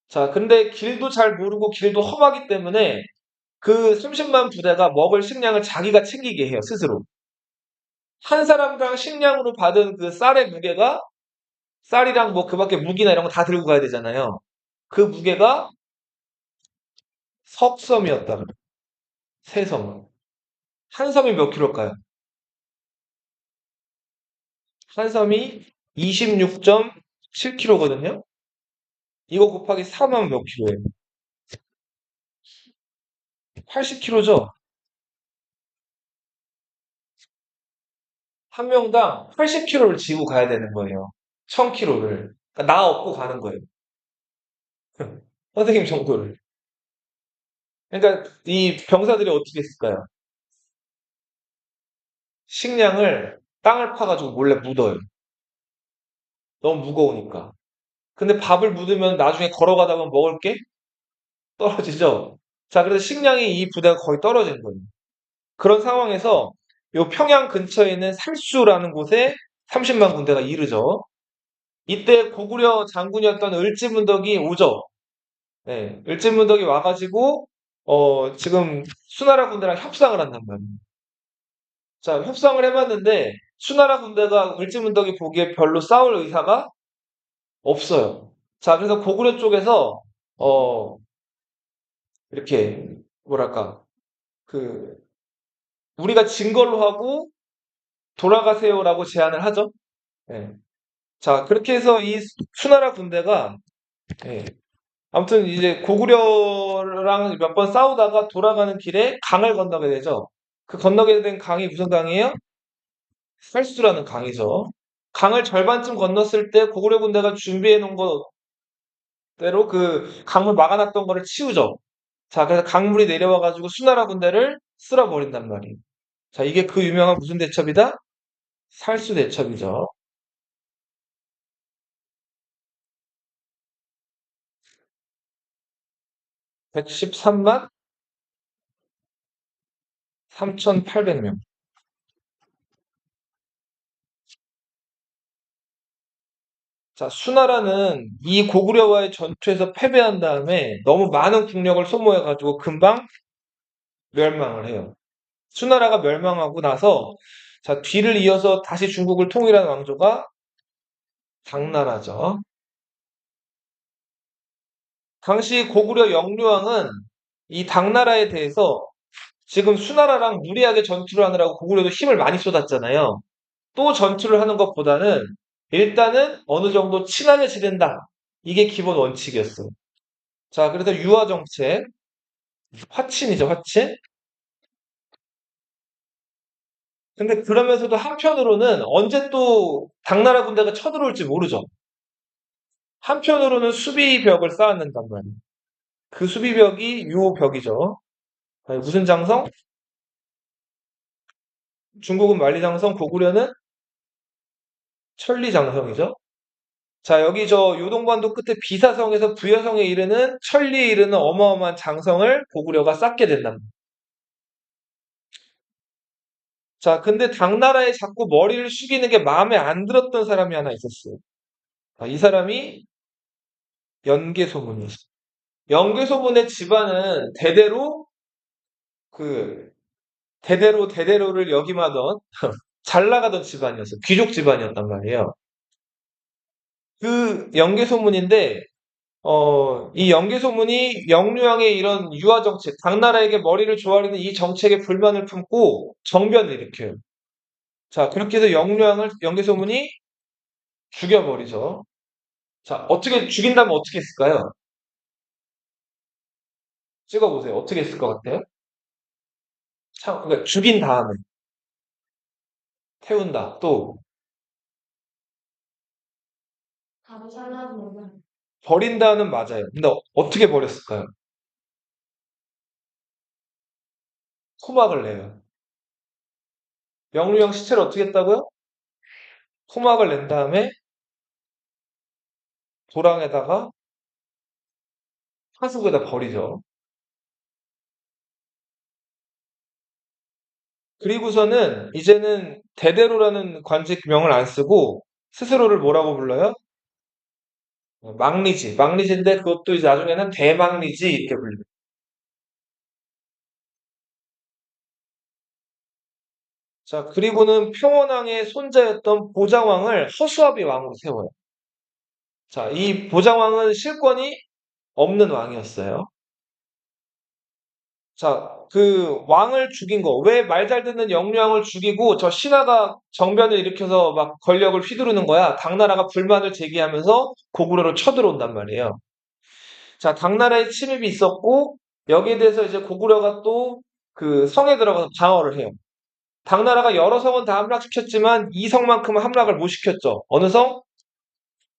자, 근데 길도 잘 모르고 길도 험하기 때문에 그 30만 부대가 먹을 식량을 자기가 챙기게 해요, 스스로. 한 사람당 식량으로 받은 그 쌀의 무게가 쌀이랑 뭐 그 밖에 무기나 이런 거 다 들고 가야 되잖아요. 그 무게가 석섬이었다 그래요. 세섬. 한 섬이 몇 킬로일까요? 한 섬이 26.7kg거든요. 이거 곱하기 4만 몇 킬로예요? 80kg죠? 한 명당 80kg를 지고 가야 되는 거예요. 1000kg를. 그러니까 나 업고 가는 거예요. 선생님 정도를. 그러니까 이 병사들이 어떻게 했을까요? 식량을 땅을 파가지고 몰래 묻어요. 너무 무거우니까. 근데 밥을 묻으면 나중에 걸어가다 보면 먹을 게 떨어지죠. 자, 그래서 식량이 이 부대가 거의 떨어진 거예요. 그런 상황에서 요 평양 근처에 있는 살수라는 곳에 30만 군대가 이르죠. 이때 고구려 장군이었던 을지문덕이 오죠. 네, 을지문덕이 와가지고 지금 수나라 군대랑 협상을 한단 말이에요. 자, 협상을 해봤는데 수나라 군대가 을지문덕이 보기에 별로 싸울 의사가 없어요. 자, 그래서 고구려 쪽에서 어, 이렇게 뭐랄까 그 우리가 진 걸로 하고 돌아가세요라고 제안을 하죠. 예. 자, 그렇게 해서 이 수나라 군대가 예, 아무튼 이제 고구려랑 몇 번 싸우다가 돌아가는 길에 강을 건너게 되죠. 그 건너게 된 강이 무슨 강이에요? 살수라는 강이죠. 강을 절반쯤 건넜을 때 고구려 군대가 준비해 놓은 거대로 그 강물 막아놨던 거를 치우죠. 자, 그래서 강물이 내려와가지고 수나라 군대를 쓸어버린단 말이에요. 자, 이게 그 유명한 무슨 대첩이다? 살수 대첩이죠. 113만 3,800명. 자, 수나라는 이 고구려와의 전투에서 패배한 다음에 너무 많은 국력을 소모해가지고 금방 멸망을 해요. 수나라가 멸망하고 나서 자, 뒤를 이어서 다시 중국을 통일한 왕조가 당나라죠. 당시 고구려 영류왕은 이 당나라에 대해서 지금 수나라랑 무리하게 전투를 하느라고 고구려도 힘을 많이 쏟았잖아요. 또 전투를 하는 것보다는 일단은 어느 정도 친하게 지낸다. 이게 기본 원칙이었어요. 자, 그래서 유화 정책, 화친이죠, 화친. 근데 그러면서도 한편으로는 언제 또 당나라 군대가 쳐들어올지 모르죠. 한편으로는 수비벽을 쌓아낸단 말이에요. 그 수비벽이 유호벽이죠. 아니, 무슨 장성? 중국은 만리장성, 고구려는 천리장성이죠. 자, 여기 저 요동반도 끝에 비사성에서 부여성에 이르는 천리에 이르는 어마어마한 장성을 고구려가 쌓게 된답니다. 자, 근데 당나라에 자꾸 머리를 숙이는 게 마음에 안 들었던 사람이 하나 있었어요. 아, 이 사람이 연개소문이었어요. 연개소문의 집안은 대대로 그 대대로를 역임하던 잘 나가던 집안이었어요. 귀족 집안이었단 말이에요. 그 연개소문인데 이 연개소문이 영류왕의 이런 유화 정책, 당나라에게 머리를 조아리는 이 정책에 불만을 품고 정변을 일으켜요. 자, 그렇게 해서 영류왕을 연개소문이 죽여버리죠. 자, 어떻게 죽인다면 어떻게 했을까요? 찍어보세요. 어떻게 했을 것 같아요? 참, 그러니까 죽인 다음에 태운다. 또 바로 잘라보면 버린다는 맞아요. 근데 어떻게 버렸을까요? 토막을 내요. 영류형 시체를 어떻게 했다고요? 토막을 낸 다음에 도랑에다가 하수구에다 버리죠. 그리고서는 이제는 대대로라는 관직명을 안 쓰고 스스로를 뭐라고 불러요? 망리지. 망리지인데 그것도 이제 나중에는 대망리지 이렇게 불려요. 자, 그리고는 평원왕의 손자였던 보장왕을 허수아비 왕으로 세워요. 자, 이 보장왕은 실권이 없는 왕이었어요. 자, 그 왕을 죽인 거, 왜 말 잘 듣는 영류왕을 죽이고 저 신하가 정변을 일으켜서 막 권력을 휘두르는 거야. 당나라가 불만을 제기하면서 고구려로 쳐들어온단 말이에요. 자, 당나라의 침입이 있었고 여기에 대해서 이제 고구려가 또 그 성에 들어가서 방어를 해요. 당나라가 여러 성은 다 함락시켰지만 이 성만큼은 함락을 못 시켰죠. 어느 성?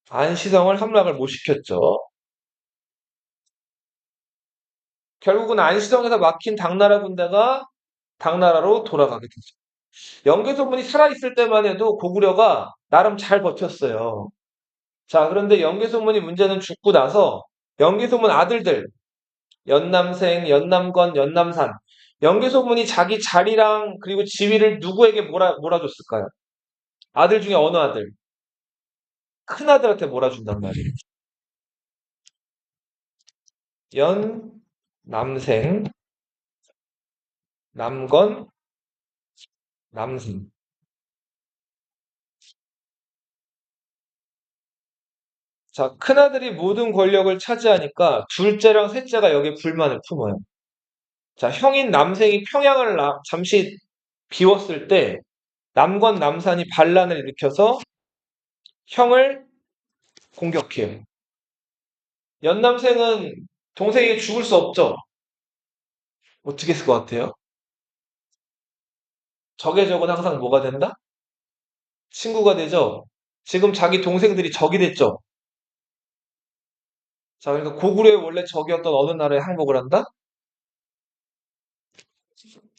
안시성을 함락을 못 시켰죠. 결국은 안시성에서 막힌 당나라 군대가 당나라로 돌아가게 되죠. 영계소문이 살아있을 때만 해도 고구려가 나름 잘 버텼어요. 자, 그런데 영계소문이 문제는 죽고 나서 영계소문 아들들, 연남생, 연남건, 연남산. 영계소문이 자기 자리랑 그리고 지위를 누구에게 몰아줬을까요? 아들 중에 어느 아들? 큰 아들한테 몰아준단 말이에요. 연남생, 남건, 남생. 자, 큰아들이 모든 권력을 차지하니까 둘째랑 셋째가 여기에 불만을 품어요. 자, 형인 남생이 평양을 잠시 비웠을 때 남권 남산이 반란을 일으켜서 형을 공격해요. 연남생은 동생에게 죽을 수 없죠. 어떻게 했을 것 같아요? 적의 적은 항상 뭐가 된다? 친구가 되죠. 지금 자기 동생들이 적이 됐죠. 자, 그러니까 고구려의 원래 적이었던 어느 나라에 항복을 한다?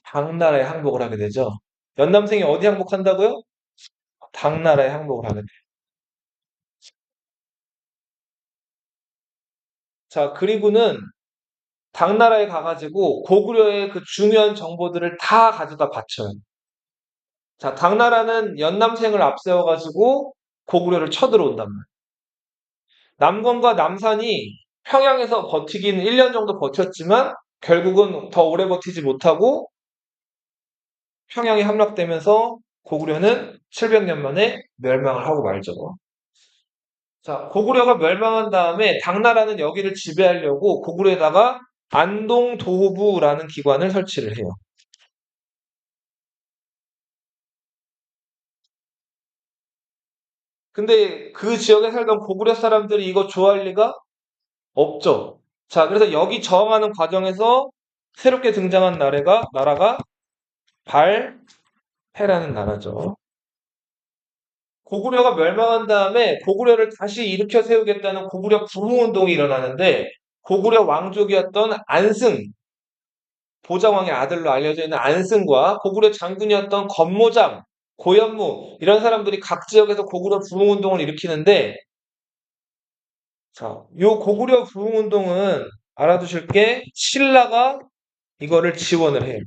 당나라에 항복을 하게 되죠. 연남생이 어디 항복한다고요? 당나라에 항복을 하게 돼요. 자, 그리고는 당나라에 가가지고 고구려의 그 중요한 정보들을 다 가져다 바쳐요. 자, 당나라는 연남생을 앞세워가지고 고구려를 쳐들어온단 말이에요. 남건과 남산이 평양에서 버티긴 1년 정도 버텼지만 결국은 더 오래 버티지 못하고 평양이 함락되면서 고구려는 700년 만에 멸망을 하고 말죠. 자, 고구려가 멸망한 다음에 당나라는 여기를 지배하려고 고구려에다가 안동도호부라는 기관을 설치를 해요. 근데 그 지역에 살던 고구려 사람들이 이거 좋아할 리가 없죠. 자, 그래서 여기 저항하는 과정에서 새롭게 등장한 나라가 발해라는 나라죠. 고구려가 멸망한 다음에 고구려를 다시 일으켜 세우겠다는 고구려 부흥운동이 일어나는데 고구려 왕족이었던 안승, 보장왕의 아들로 알려져 있는 안승과 고구려 장군이었던 건모장, 고현무 이런 사람들이 각 지역에서 고구려 부흥운동을 일으키는데 자, 요 고구려 부흥운동은 알아두실 게 신라가 이거를 지원을 해요.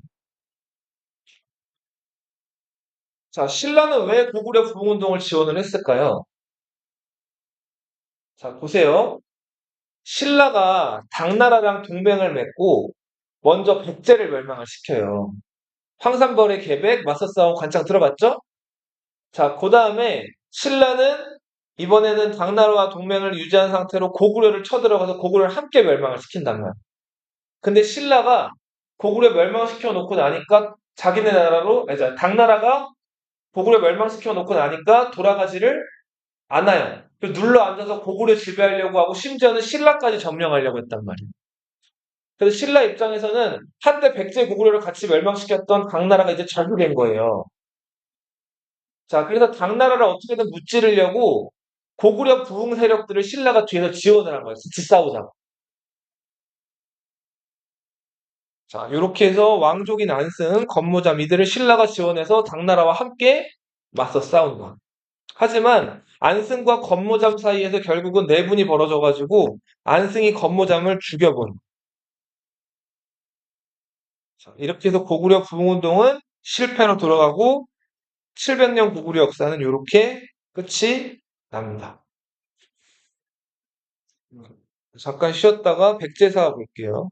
자, 신라는 왜 고구려 부흥운동을 지원을 했을까요? 자, 보세요. 신라가 당나라랑 동맹을 맺고 먼저 백제를 멸망을 시켜요. 황산벌의 계백, 맞서 싸운 관창 들어봤죠? 자, 그 다음에 신라는 이번에는 당나라와 동맹을 유지한 상태로 고구려를 쳐들어가서 고구려를 함께 멸망을 시킨단 말이야. 근데 신라가 고구려 멸망시켜 놓고 나니까 자기네 나라로, 아니, 당나라가 고구려 멸망시켜 놓고 나니까 돌아가지를 않아요. 눌러 앉아서 고구려 지배하려고 하고 심지어는 신라까지 점령하려고 했단 말이에요. 그래서 신라 입장에서는 한때 백제 고구려를 같이 멸망시켰던 당나라가 이제 절규된 거예요. 자, 그래서 당나라를 어떻게든 무찌르려고 고구려 부흥 세력들을 신라가 뒤에서 지원을 한 거예요. 같이 싸우자고. 자, 이렇게 해서 왕족인 안승, 건모잠 이들을 신라가 지원해서 당나라와 함께 맞서 싸운다. 하지만 안승과 건모잠 사이에서 결국은 내분이 벌어져가지고 안승이 건모잠을 죽여본. 자, 이렇게 해서 고구려 부흥운동은 실패로 돌아가고 700년 고구려 역사는 이렇게 끝이 납니다. 잠깐 쉬었다가 백제사 볼게요.